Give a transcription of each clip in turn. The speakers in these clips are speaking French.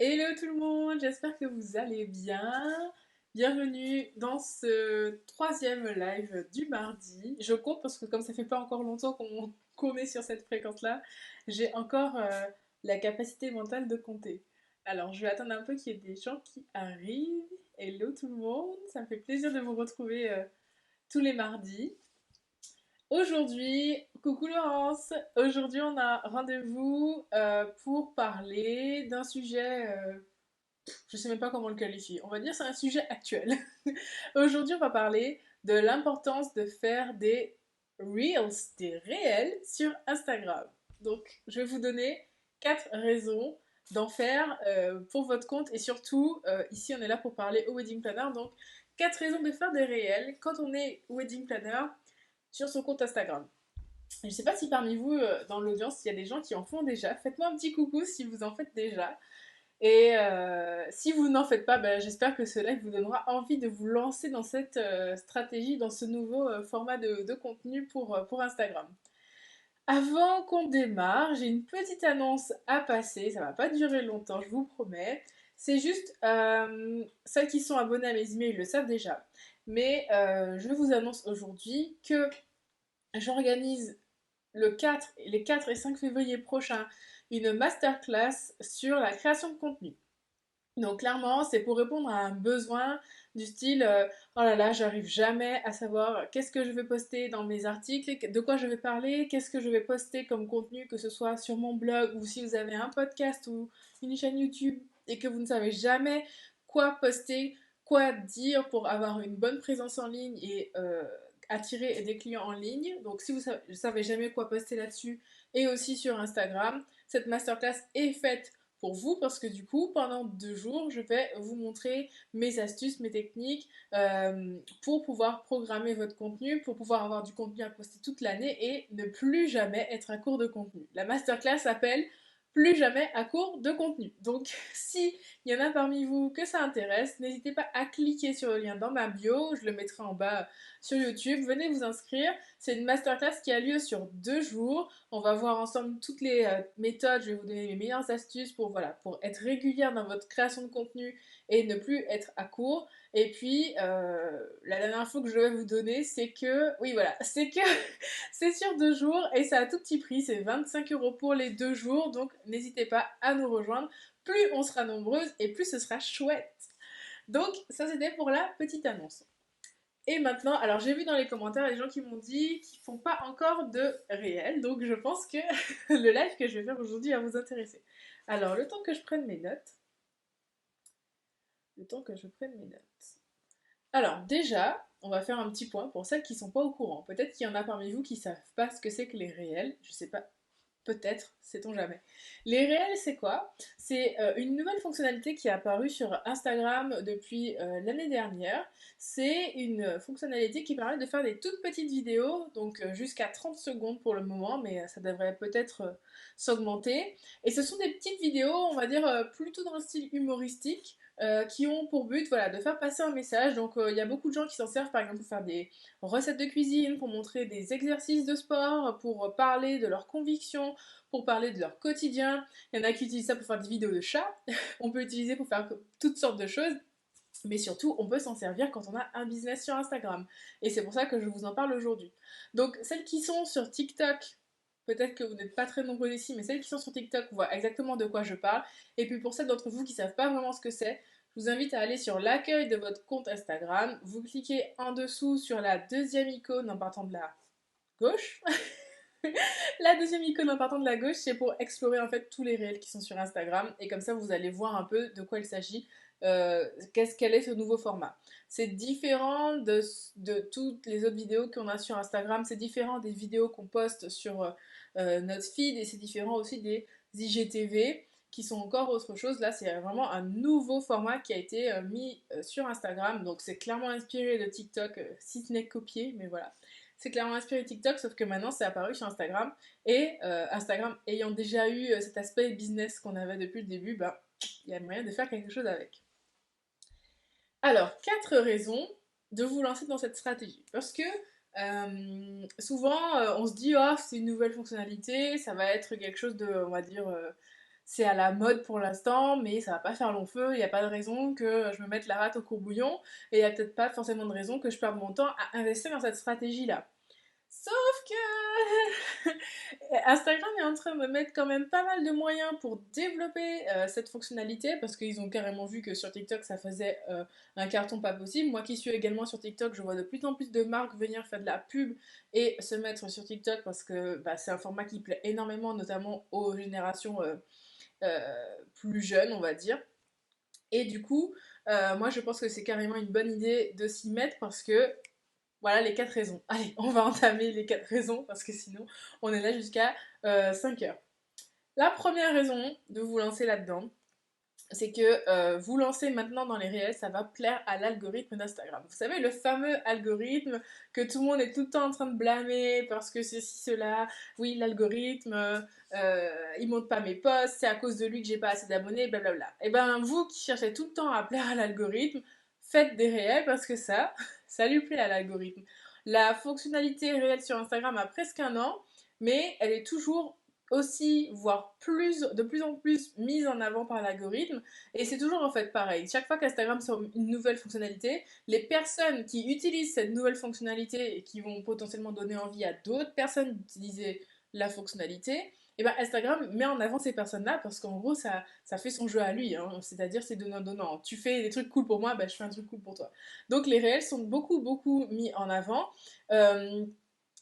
Hello tout le monde, j'espère que vous allez bien. Bienvenue dans ce troisième live du mardi. Je compte parce que comme ça fait pas encore longtemps qu'on est sur cette fréquence-là, j'ai encore la capacité mentale de compter. Alors je vais attendre un peu qu'il y ait des gens qui arrivent. Hello tout le monde, ça me fait plaisir de vous retrouver tous les mardis. Aujourd'hui, coucou Laurence, aujourd'hui on a rendez-vous pour parler d'un sujet je sais même pas comment le qualifier. On va dire que c'est un sujet actuel. Aujourd'hui, on va parler de l'importance de faire des reels, des réels sur Instagram. Donc, je vais vous donner 4 raisons d'en faire pour votre compte et surtout, ici, on est là pour parler au wedding planner. Donc, 4 raisons de faire des réels quand on est wedding planner sur son compte Instagram. Je ne sais pas si parmi vous, dans l'audience, il y a des gens qui en font déjà. Faites-moi un petit coucou si vous en faites déjà. Et si vous n'en faites pas, ben, j'espère que ce live vous donnera envie de vous lancer dans cette stratégie, dans ce nouveau format de contenu pour Instagram. Avant qu'on démarre, j'ai une petite annonce à passer. Ça va pas durer longtemps, je vous promets. C'est juste, celles qui sont abonnées à mes emails le savent déjà. Mais je vous annonce aujourd'hui que j'organise les 4 et 5 février prochains une masterclass sur la création de contenu. Donc clairement, c'est pour répondre à un besoin du style oh là là, j'arrive jamais à savoir qu'est-ce que je vais poster dans mes articles, de quoi je vais parler, qu'est-ce que je vais poster comme contenu, que ce soit sur mon blog ou si vous avez un podcast ou une chaîne YouTube et que vous ne savez jamais quoi poster, quoi dire pour avoir une bonne présence en ligne et attirer des clients en ligne. Donc si vous ne savez jamais quoi poster là-dessus et aussi sur Instagram, cette masterclass est faite pour vous parce que du coup, pendant 2 jours, je vais vous montrer mes astuces, mes techniques pour pouvoir programmer votre contenu, pour pouvoir avoir du contenu à poster toute l'année et ne plus jamais être à court de contenu. La masterclass s'appelle plus jamais à court de contenu. Donc, si il y en a parmi vous que ça intéresse, n'hésitez pas à cliquer sur le lien dans ma bio, je le mettrai en bas sur YouTube. Venez vous inscrire. C'est une masterclass qui a lieu sur 2 jours. On va voir ensemble toutes les méthodes, je vais vous donner mes meilleures astuces pour, voilà, pour être régulière dans votre création de contenu et ne plus être à court. Et puis, la dernière info que je vais vous donner, c'est que, oui voilà, c'est que c'est sur 2 jours et c'est à tout petit prix, c'est 25 € pour les 2 jours, donc n'hésitez pas à nous rejoindre. Plus on sera nombreuses et plus ce sera chouette. Donc ça c'était pour la petite annonce. Et maintenant, alors j'ai vu dans les commentaires les gens qui m'ont dit qu'ils font pas encore de réel, donc je pense que le live que je vais faire aujourd'hui va vous intéresser. Alors, le temps que je prenne mes notes. Le temps que je prenne mes notes. Alors, déjà, on va faire un petit point pour celles qui sont pas au courant. Peut-être qu'il y en a parmi vous qui savent pas ce que c'est que les réels. Je sais pas, peut-être, sait-on jamais. Les réels, c'est quoi? C'est une nouvelle fonctionnalité qui est apparue sur Instagram depuis l'année dernière. C'est une fonctionnalité qui permet de faire des toutes petites vidéos, donc jusqu'à 30 secondes pour le moment, mais ça devrait peut-être s'augmenter. Et ce sont des petites vidéos, on va dire, plutôt dans le style humoristique. Qui ont pour but voilà, de faire passer un message. Donc il y a beaucoup de gens qui s'en servent par exemple pour faire des recettes de cuisine, pour montrer des exercices de sport, pour parler de leurs convictions, pour parler de leur quotidien. Il y en a qui utilisent ça pour faire des vidéos de chats. On peut utiliser pour faire toutes sortes de choses. Mais surtout, on peut s'en servir quand on a un business sur Instagram. Et c'est pour ça que je vous en parle aujourd'hui. Donc, celles qui sont sur TikTok, peut-être que vous n'êtes pas très nombreux ici, mais celles qui sont sur TikTok voient exactement de quoi je parle. Et puis pour celles d'entre vous qui ne savent pas vraiment ce que c'est, je vous invite à aller sur l'accueil de votre compte Instagram. Vous cliquez en dessous sur la deuxième icône en partant de la gauche. La deuxième icône en partant de la gauche, c'est pour explorer en fait tous les réels qui sont sur Instagram et comme ça vous allez voir un peu de quoi il s'agit, quel est ce nouveau format. C'est différent de toutes les autres vidéos qu'on a sur Instagram, c'est différent des vidéos qu'on poste sur notre feed et c'est différent aussi des IGTV qui sont encore autre chose. Là, c'est vraiment un nouveau format qui a été mis sur Instagram, donc c'est clairement inspiré de TikTok, si ce n'est copié, mais voilà. C'est clairement inspiré de TikTok, sauf que maintenant c'est apparu sur Instagram. Et Instagram ayant déjà eu cet aspect business qu'on avait depuis le début, ben, il y a moyen de faire quelque chose avec. Alors, 4 raisons de vous lancer dans cette stratégie. Parce que souvent, on se dit, oh, c'est une nouvelle fonctionnalité, ça va être quelque chose de, on va dire, c'est à la mode pour l'instant, mais ça va pas faire long feu, il n'y a pas de raison que je me mette la rate au courbouillon, et il n'y a peut-être pas forcément de raison que je perde mon temps à investir dans cette stratégie-là. Sauf que Instagram est en train de mettre quand même pas mal de moyens pour développer cette fonctionnalité parce qu'ils ont carrément vu que sur TikTok ça faisait un carton pas possible. Moi qui suis également sur TikTok, je vois de plus en plus de marques venir faire de la pub et se mettre sur TikTok parce que bah, c'est un format qui plaît énormément, notamment aux générations plus jeunes, on va dire. Et du coup, moi je pense que c'est carrément une bonne idée de s'y mettre parce que voilà les 4 raisons. Allez, on va entamer les 4 raisons parce que sinon on est là jusqu'à 5 heures. La première raison de vous lancer là-dedans, c'est que vous lancez maintenant dans les réels, ça va plaire à l'algorithme d'Instagram. Vous savez, le fameux algorithme que tout le monde est tout le temps en train de blâmer parce que ceci, cela, oui, l'algorithme, il montre pas mes posts, c'est à cause de lui que j'ai pas assez d'abonnés, blablabla. Et ben, vous qui cherchez tout le temps à plaire à l'algorithme, faites des réels parce que ça lui plaît à l'algorithme. La fonctionnalité réelle sur Instagram a presque un an, mais elle est toujours aussi, voire de plus en plus mise en avant par l'algorithme. Et c'est toujours en fait pareil. Chaque fois qu'Instagram sort une nouvelle fonctionnalité, les personnes qui utilisent cette nouvelle fonctionnalité et qui vont potentiellement donner envie à d'autres personnes d'utiliser la fonctionnalité, et ben Instagram met en avant ces personnes-là parce qu'en gros ça fait son jeu à lui, hein. C'est-à-dire c'est donnant-donnant. Tu fais des trucs cool pour moi, ben, je fais un truc cool pour toi. Donc les réels sont beaucoup mis en avant. Euh,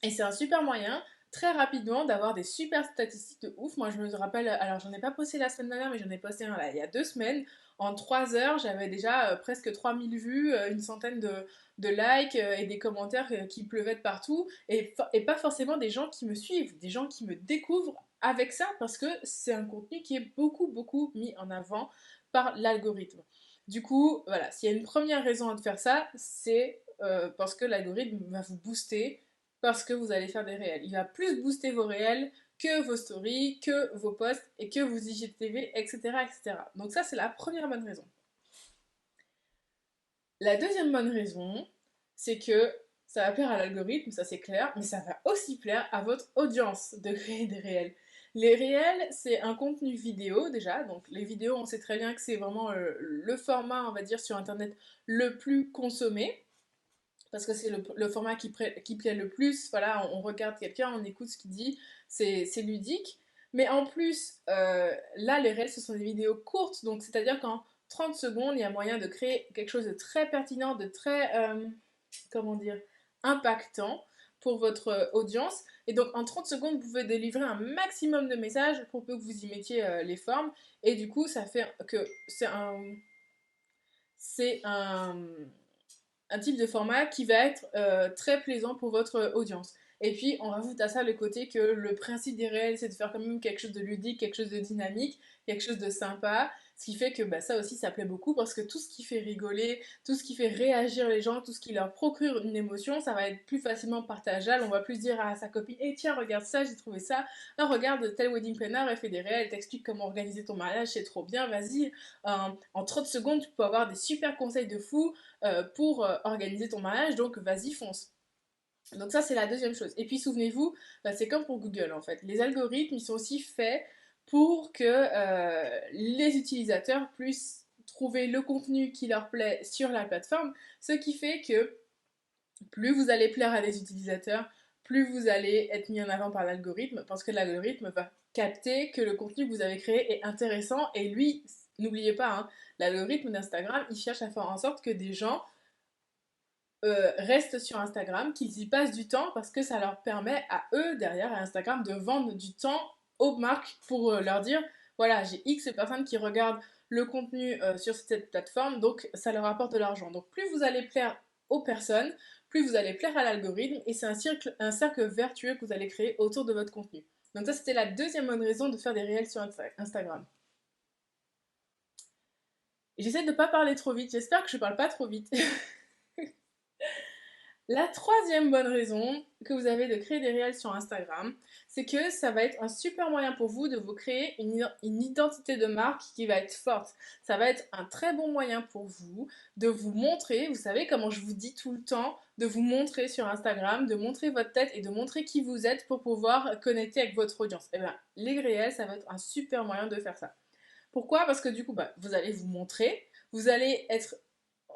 et c'est un super moyen, très rapidement, d'avoir des super statistiques de ouf. Moi, je me rappelle, alors j'en ai pas posté la semaine dernière, mais j'en ai posté un là, il y a 2 semaines. En 3 heures, j'avais déjà presque 3000 vues, une centaine de likes et des commentaires qui pleuvaient de partout. Et pas forcément des gens qui me suivent, des gens qui me découvrent avec ça parce que c'est un contenu qui est beaucoup mis en avant par l'algorithme. Du coup, voilà, s'il y a une première raison de faire ça, c'est parce que l'algorithme va vous booster parce que vous allez faire des réels. Il va plus booster vos réels que vos stories, que vos posts et que vos IGTV, etc., etc. Donc ça, c'est la première bonne raison. La deuxième bonne raison, c'est que ça va plaire à l'algorithme, ça c'est clair, mais ça va aussi plaire à votre audience de créer des réels. Les réels, c'est un contenu vidéo déjà, donc les vidéos, on sait très bien que c'est vraiment le format, on va dire, sur Internet le plus consommé parce que c'est le format qui plaît le plus. Voilà, on regarde quelqu'un, on écoute ce qu'il dit, c'est ludique. Mais en plus, là, les Reels, ce sont des vidéos courtes, donc c'est-à-dire qu'en 30 secondes, il y a moyen de créer quelque chose de très pertinent, de très, comment dire, impactant pour votre audience. Et donc, en 30 secondes, vous pouvez délivrer un maximum de messages pour peu que vous y mettiez les formes. Et du coup, ça fait que c'est un type de format qui va être très plaisant pour votre audience. Et puis, on rajoute à ça le côté que le principe des réels, c'est de faire quand même quelque chose de ludique, quelque chose de dynamique, quelque chose de sympa. Ce qui fait que bah, ça aussi, ça plaît beaucoup parce que tout ce qui fait rigoler, tout ce qui fait réagir les gens, tout ce qui leur procure une émotion, ça va être plus facilement partageable. On va plus dire à sa copine, eh tiens, regarde ça, j'ai trouvé ça. Ah, regarde, tel wedding planner, elle fait des réels, elle t'explique comment organiser ton mariage, c'est trop bien, vas-y. En 30 secondes, tu peux avoir des super conseils de fou pour organiser ton mariage, donc vas-y, fonce. Donc ça, c'est la deuxième chose. Et puis souvenez-vous, bah, c'est comme pour Google en fait. Les algorithmes, ils sont aussi faits pour que les utilisateurs puissent trouver le contenu qui leur plaît sur la plateforme, ce qui fait que plus vous allez plaire à des utilisateurs, plus vous allez être mis en avant par l'algorithme, parce que l'algorithme va capter que le contenu que vous avez créé est intéressant, et lui, n'oubliez pas, hein, l'algorithme d'Instagram, il cherche à faire en sorte que des gens restent sur Instagram, qu'ils y passent du temps parce que ça leur permet à eux, derrière à Instagram, de vendre du temps aux marques pour leur dire voilà, j'ai X personnes qui regardent le contenu sur cette plateforme, donc ça leur apporte de l'argent. Donc plus vous allez plaire aux personnes, plus vous allez plaire à l'algorithme et c'est un cercle vertueux que vous allez créer autour de votre contenu. Donc ça, c'était la deuxième bonne raison de faire des réels sur Instagram. J'essaie de ne pas parler trop vite, j'espère que je parle pas trop vite. La troisième bonne raison que vous avez de créer des réels sur Instagram, c'est que ça va être un super moyen pour vous de vous créer une identité de marque qui va être forte. Ça va être un très bon moyen pour vous de vous montrer, vous savez comment je vous dis tout le temps, de vous montrer sur Instagram, de montrer votre tête et de montrer qui vous êtes pour pouvoir connecter avec votre audience. Et bien, les réels, ça va être un super moyen de faire ça. Pourquoi? Parce que du coup, bah, vous allez vous montrer, vous allez être...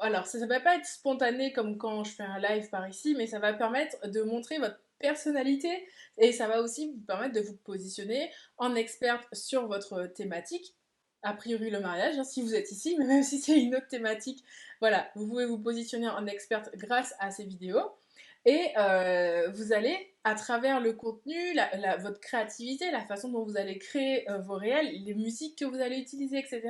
Alors, ça ne va pas être spontané comme quand je fais un live par ici, mais ça va permettre de montrer votre personnalité et ça va aussi vous permettre de vous positionner en experte sur votre thématique. A priori, le mariage, hein, si vous êtes ici, mais même si c'est une autre thématique, voilà, vous pouvez vous positionner en experte grâce à ces vidéos. Et vous allez, à travers le contenu, votre créativité, la façon dont vous allez créer vos réels, les musiques que vous allez utiliser, etc.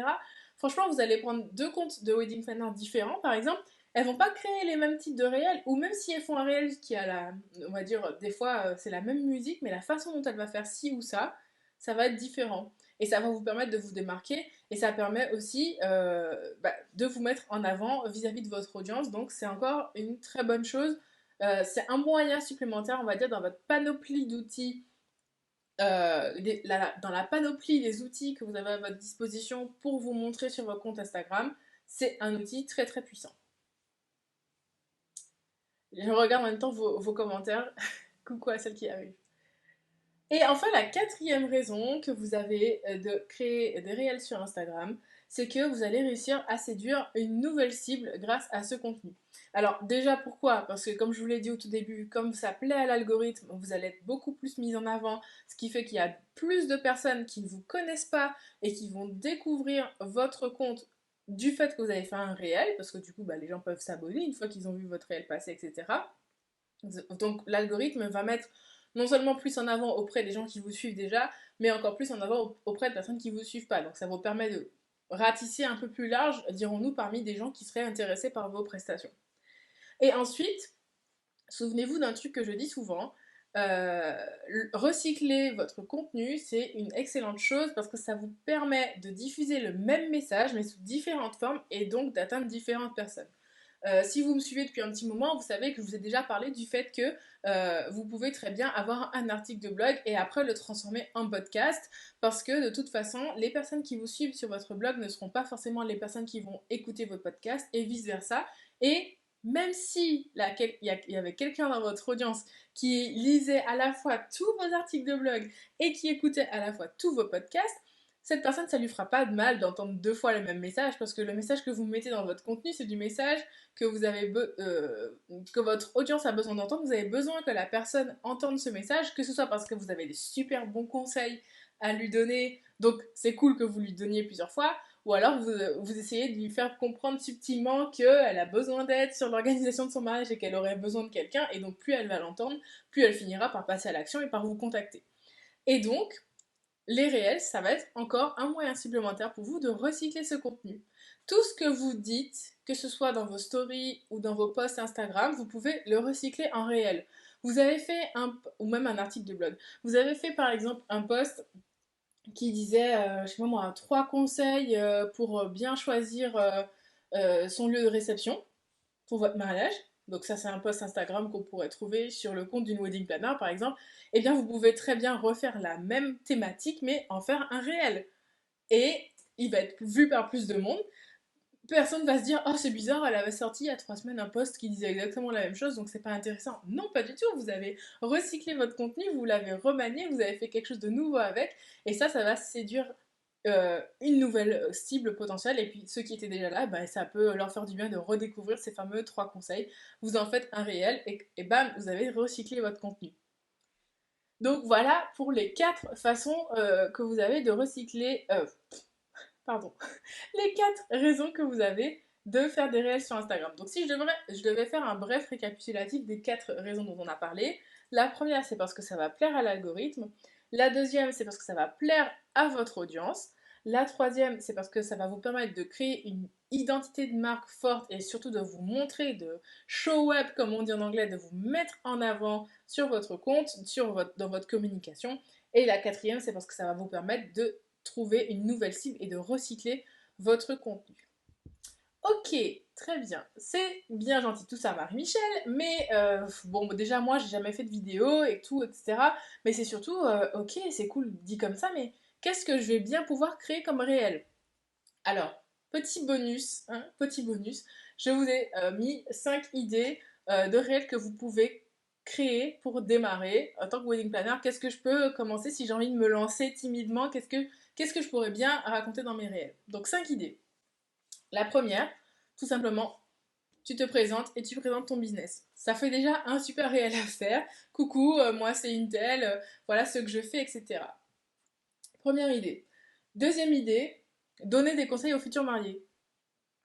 Franchement, vous allez prendre deux comptes de wedding planners différents, par exemple. Elles vont pas créer les mêmes types de réels, ou même si elles font un réel qui a la, on va dire, des fois c'est la même musique, mais la façon dont elle va faire ci ou ça va être différent. Et ça va vous permettre de vous démarquer, et ça permet aussi de vous mettre en avant vis-à-vis de votre audience. Donc c'est encore une très bonne chose. C'est un moyen supplémentaire, on va dire, dans votre panoplie d'outils, dans la panoplie des outils que vous avez à votre disposition pour vous montrer sur votre compte Instagram. C'est un outil très très puissant. Je regarde en même temps vos commentaires. Coucou à celle qui arrive. Et enfin, la quatrième raison que vous avez de créer des réels sur Instagram, c'est que vous allez réussir à séduire une nouvelle cible grâce à ce contenu. Alors déjà pourquoi? Parce que comme je vous l'ai dit au tout début, comme ça plaît à l'algorithme, vous allez être beaucoup plus mis en avant, ce qui fait qu'il y a plus de personnes qui ne vous connaissent pas et qui vont découvrir votre compte du fait que vous avez fait un réel, parce que du coup les gens peuvent s'abonner une fois qu'ils ont vu votre réel passer, etc. Donc l'algorithme va mettre non seulement plus en avant auprès des gens qui vous suivent déjà, mais encore plus en avant auprès de personnes qui ne vous suivent pas. Donc ça vous permet de ratisser un peu plus large, dirons-nous, parmi des gens qui seraient intéressés par vos prestations. Et ensuite, souvenez-vous d'un truc que je dis souvent, euh, recycler votre contenu, c'est une excellente chose parce que ça vous permet de diffuser le même message mais sous différentes formes et donc d'atteindre différentes personnes. Si vous me suivez depuis un petit moment, vous savez que je vous ai déjà parlé du fait que vous pouvez très bien avoir un article de blog et après le transformer en podcast parce que de toute façon, les personnes qui vous suivent sur votre blog ne seront pas forcément les personnes qui vont écouter votre podcast et vice-versa. Et même si il y avait quelqu'un dans votre audience qui lisait à la fois tous vos articles de blog et qui écoutait à la fois tous vos podcasts, cette personne, ça lui fera pas de mal d'entendre deux fois le même message parce que le message que vous mettez dans votre contenu, c'est du message que que votre audience a besoin d'entendre. Vous avez besoin que la personne entende ce message, que ce soit parce que vous avez des super bons conseils à lui donner, donc c'est cool que vous lui donniez plusieurs fois, ou alors vous essayez de lui faire comprendre subtilement qu'elle a besoin d'aide sur l'organisation de son mariage et qu'elle aurait besoin de quelqu'un, et donc plus elle va l'entendre, plus elle finira par passer à l'action et par vous contacter. Et donc, les réels, ça va être encore un moyen supplémentaire pour vous de recycler ce contenu. Tout ce que vous dites, que ce soit dans vos stories ou dans vos posts Instagram, vous pouvez le recycler en réel. Vous avez fait ou même un article de blog, vous avez fait par exemple un post qui disait, je sais pas moi, 3 conseils pour bien choisir son lieu de réception pour votre mariage. Donc ça c'est un post Instagram qu'on pourrait trouver sur le compte d'une wedding planner par exemple. Eh bien vous pouvez très bien refaire la même thématique mais en faire un réel. Et il va être vu par plus de monde. Personne va se dire oh c'est bizarre, elle avait sorti il y a 3 semaines un post qui disait exactement la même chose donc c'est pas intéressant. Non pas du tout, vous avez recyclé votre contenu, vous l'avez remanié, vous avez fait quelque chose de nouveau avec et ça va séduire une nouvelle cible potentielle et puis ceux qui étaient déjà là, bah, ça peut leur faire du bien de redécouvrir ces fameux 3 conseils. Vous en faites un réel et bam, vous avez recyclé votre contenu. Donc voilà pour les 4 façons que vous avez de recycler, pardon, les 4 raisons que vous avez de faire des réels sur Instagram. Donc si je devais faire un bref récapitulatif des 4 raisons dont on a parlé, la première c'est parce que ça va plaire à l'algorithme, la deuxième c'est parce que ça va plaire à votre audience, la troisième c'est parce que ça va vous permettre de créer une identité de marque forte et surtout de vous montrer, de show up comme on dit en anglais, de vous mettre en avant sur votre compte, dans votre communication. Et la quatrième c'est parce que ça va vous permettre de trouver une nouvelle cible et de recycler votre contenu. Ok, très bien, c'est bien gentil tout ça Marie-Michel, mais bon déjà moi j'ai jamais fait de vidéo et tout, etc. Mais c'est surtout, ok c'est cool dit comme ça, mais qu'est-ce que je vais bien pouvoir créer comme réel? Alors, petit bonus, je vous ai mis 5 idées de réels que vous pouvez créer pour démarrer en tant que wedding planner. Qu'est-ce que je peux commencer si j'ai envie de me lancer timidement? qu'est-ce que je pourrais bien raconter dans mes réels? Donc 5 idées. La première, tout simplement, tu te présentes et tu présentes ton business. Ça fait déjà un super réel à faire. Coucou, moi c'est Intel, voilà ce que je fais, etc. Première idée. Deuxième idée, donner des conseils aux futurs mariés.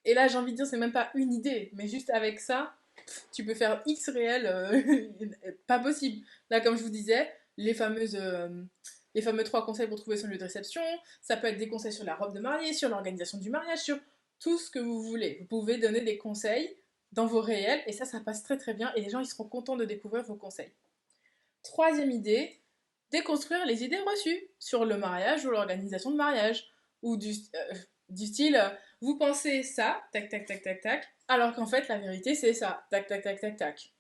Et là, j'ai envie de dire, c'est même pas une idée, mais juste avec ça, tu peux faire X réel, pas possible. Là, comme je vous disais, les fameux 3 conseils pour trouver son lieu de réception, ça peut être des conseils sur la robe de mariée, sur l'organisation du mariage, sur tout ce que vous voulez. Vous pouvez donner des conseils dans vos réels, et ça passe très très bien, et les gens, ils seront contents de découvrir vos conseils. Troisième idée, déconstruire les idées reçues sur le mariage ou l'organisation de mariage. Ou du style, vous pensez ça, tac tac tac tac tac, alors qu'en fait la vérité c'est ça, tac tac tac tac tac.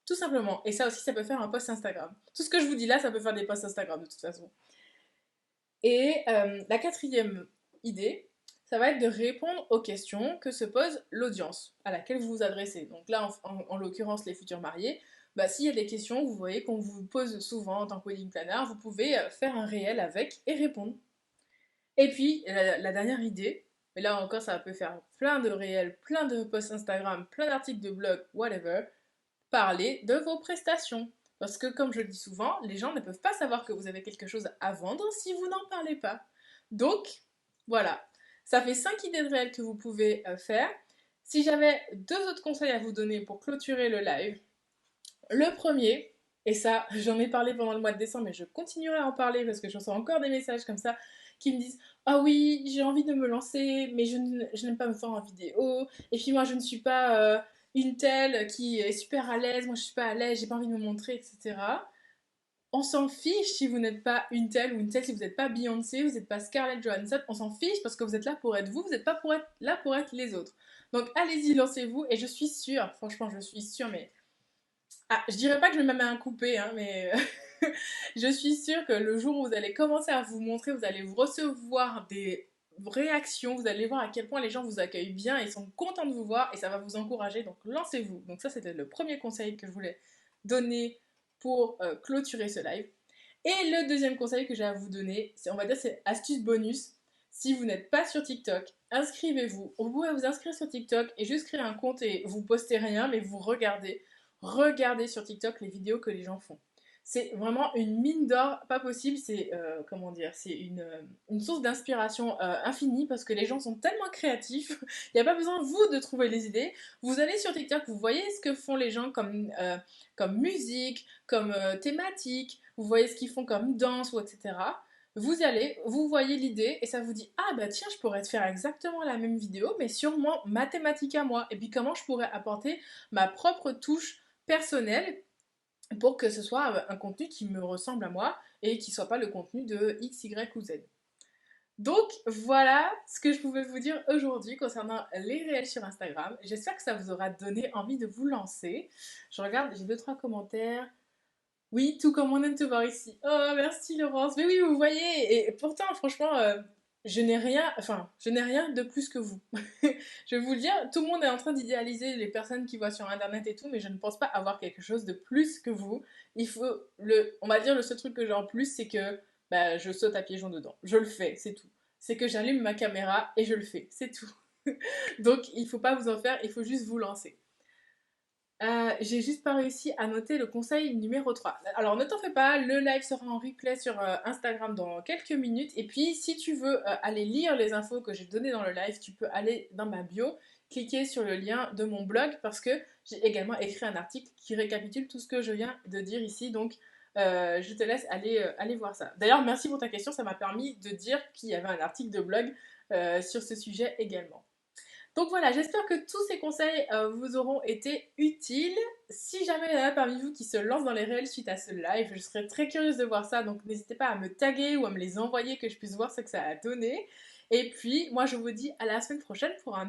Tout simplement. Et ça aussi, ça peut faire un post Instagram. Tout ce que je vous dis là, ça peut faire des posts Instagram de toute façon. Et la quatrième idée, ça va être de répondre aux questions que se pose l'audience à laquelle vous vous adressez. Donc là, en l'occurrence, les futurs mariés, bah, s'il y a des questions, vous voyez qu'on vous pose souvent en tant que wedding planner, vous pouvez faire un réel avec et répondre. Et puis, la dernière idée, mais là encore, ça peut faire plein de réels, plein de posts Instagram, plein d'articles de blog, whatever, parler de vos prestations. Parce que, comme je le dis souvent, les gens ne peuvent pas savoir que vous avez quelque chose à vendre si vous n'en parlez pas. Donc, voilà. Ça fait 5 idées de réels que vous pouvez faire. Si j'avais 2 autres conseils à vous donner pour clôturer le live, le premier, et ça, j'en ai parlé pendant le mois de décembre, mais je continuerai à en parler parce que je reçois encore des messages comme ça qui me disent: ah oui, j'ai envie de me lancer, mais je n'aime pas me faire en vidéo. Et puis moi, je ne suis pas une telle qui est super à l'aise. Moi, je suis pas à l'aise, j'ai pas envie de me montrer, etc. On s'en fiche si vous n'êtes pas une telle ou une telle, si vous n'êtes pas Beyoncé, vous n'êtes pas Scarlett Johansson. On s'en fiche parce que vous êtes là pour être vous, vous n'êtes pas pour être là pour être les autres. Donc allez-y, lancez-vous. Et je suis sûre, franchement, je suis sûre, mais je dirais pas que je vais même un coupé, hein, mais je suis sûre que le jour où vous allez commencer à vous montrer, vous allez recevoir des réactions, vous allez voir à quel point les gens vous accueillent bien et sont contents de vous voir et ça va vous encourager, donc lancez-vous. Donc ça, c'était le premier conseil que je voulais donner pour clôturer ce live. Et le deuxième conseil que j'ai à vous donner, c'est, on va dire, c'est astuce bonus. Si vous n'êtes pas sur TikTok, inscrivez-vous. Vous pouvez vous inscrire sur TikTok et juste créer un compte et vous postez rien, mais vous regardez sur TikTok les vidéos que les gens font. C'est vraiment une mine d'or, pas possible, c'est comment dire, c'est une source d'inspiration infinie parce que les gens sont tellement créatifs, il n'y a pas besoin vous de trouver les idées. Vous allez sur TikTok, vous voyez ce que font les gens comme musique, comme thématique, vous voyez ce qu'ils font comme danse ou etc. Vous allez, vous voyez l'idée et ça vous dit: ah bah tiens, je pourrais te faire exactement la même vidéo mais sur ma thématique à moi et puis comment je pourrais apporter ma propre touche personnelle pour que ce soit un contenu qui me ressemble à moi et qui soit pas le contenu de X, Y ou Z. Donc voilà ce que je pouvais vous dire aujourd'hui concernant les réels sur Instagram. J'espère que ça vous aura donné envie de vous lancer. Je regarde, j'ai 2-3 commentaires. Oui, tout comme on aime te voir ici. Oh, merci Laurence. Mais oui, vous voyez, et pourtant, franchement, je n'ai rien de plus que vous. Je vais vous le dire, tout le monde est en train d'idéaliser les personnes qui voient sur Internet et tout, mais je ne pense pas avoir quelque chose de plus que vous. On va dire, le seul truc que j'ai en plus, c'est que bah, je saute à pieds joints dedans. Je le fais, c'est tout. C'est que j'allume ma caméra et je le fais, c'est tout. Donc, il ne faut pas vous en faire, il faut juste vous lancer. J'ai juste pas réussi à noter le conseil numéro 3. Alors ne t'en fais pas, le live sera en replay sur Instagram dans quelques minutes. Et puis si tu veux aller lire les infos que j'ai données dans le live, tu peux aller dans ma bio, cliquer sur le lien de mon blog parce que j'ai également écrit un article qui récapitule tout ce que je viens de dire ici. Donc je te laisse aller voir ça. D'ailleurs, merci pour ta question, ça m'a permis de dire qu'il y avait un article de blog sur ce sujet également. Donc voilà, j'espère que tous ces conseils vous auront été utiles. Si jamais il y en a parmi vous qui se lancent dans les réels suite à ce live, je serais très curieuse de voir ça. Donc n'hésitez pas à me taguer ou à me les envoyer que je puisse voir ce que ça a donné. Et puis moi je vous dis à la semaine prochaine pour un